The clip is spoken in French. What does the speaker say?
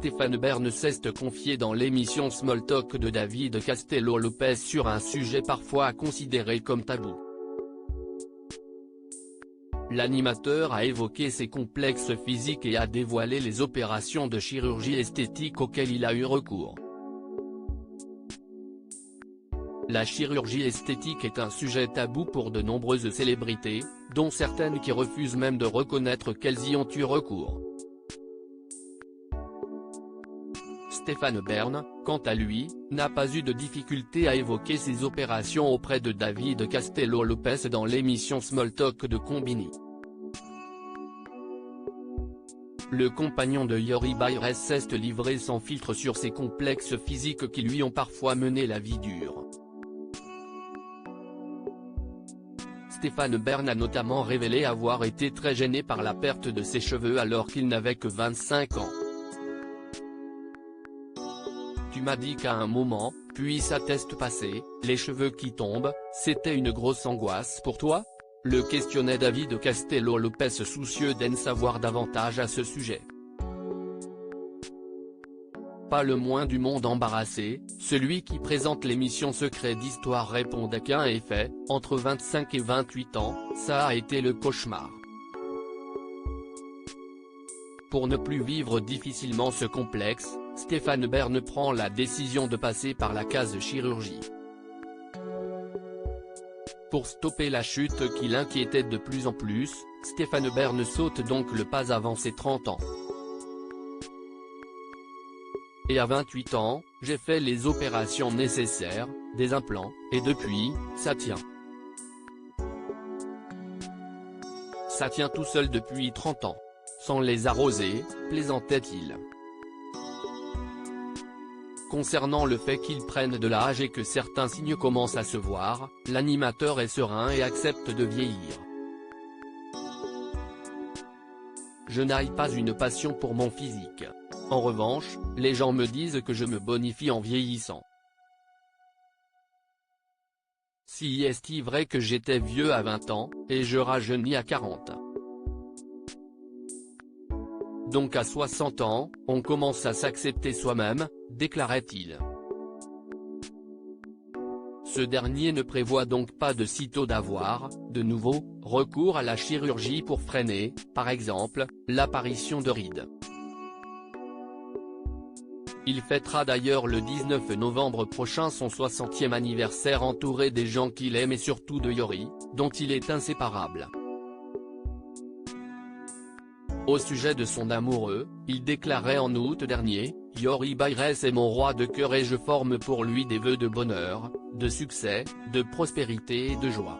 Stéphane Bern s'est confié dans l'émission Small Talk de David Castello Lopez sur un sujet parfois considéré comme tabou. L'animateur a évoqué ses complexes physiques et a dévoilé les opérations de chirurgie esthétique auxquelles il a eu recours. La chirurgie esthétique est un sujet tabou pour de nombreuses célébrités, dont certaines qui refusent même de reconnaître qu'elles y ont eu recours. Stéphane Bern, quant à lui, n'a pas eu de difficulté à évoquer ses opérations auprès de David Castello Lopez dans l'émission Small Talk de Combini. Le compagnon de Yori Bayres s'est livré sans filtre sur ses complexes physiques qui lui ont parfois mené la vie dure. Stéphane Bern a notamment révélé avoir été très gêné par la perte de ses cheveux alors qu'il n'avait que 25 ans. Tu m'as dit qu'à un moment, puis ça test passé, les cheveux qui tombent, c'était une grosse angoisse pour toi ? Le questionnait David Castello Lopez soucieux d'en savoir davantage à ce sujet. Pas le moins du monde embarrassé, celui qui présente l'émission Secret d'Histoire répondait qu'un effet, entre 25 et 28 ans, ça a été le cauchemar. Pour ne plus vivre difficilement ce complexe, Stéphane Bern prend la décision de passer par la case chirurgie. Pour stopper la chute qui l'inquiétait de plus en plus, Stéphane Bern saute donc le pas avant ses 30 ans. Et à 28 ans, j'ai fait les opérations nécessaires, des implants, et depuis, ça tient. Ça tient tout seul depuis 30 ans. Sans les arroser, plaisantait-il. Concernant le fait qu'ils prennent de l'âge et que certains signes commencent à se voir, l'animateur est serein et accepte de vieillir. Je n'ai pas une passion pour mon physique. En revanche, les gens me disent que je me bonifie en vieillissant. Si est-il vrai que j'étais vieux à 20 ans, et je rajeunis à 40. Donc à 60 ans, on commence à s'accepter soi-même, déclarait-il. Ce dernier ne prévoit donc pas de sitôt d'avoir, de nouveau, recours à la chirurgie pour freiner, par exemple, l'apparition de rides. Il fêtera d'ailleurs le 19 novembre prochain son 60e anniversaire entouré des gens qu'il aime et surtout de Yori, dont il est inséparable. Au sujet de son amoureux, il déclarait en août dernier, « Yori Bayres est mon roi de cœur et je forme pour lui des vœux de bonheur, de succès, de prospérité et de joie.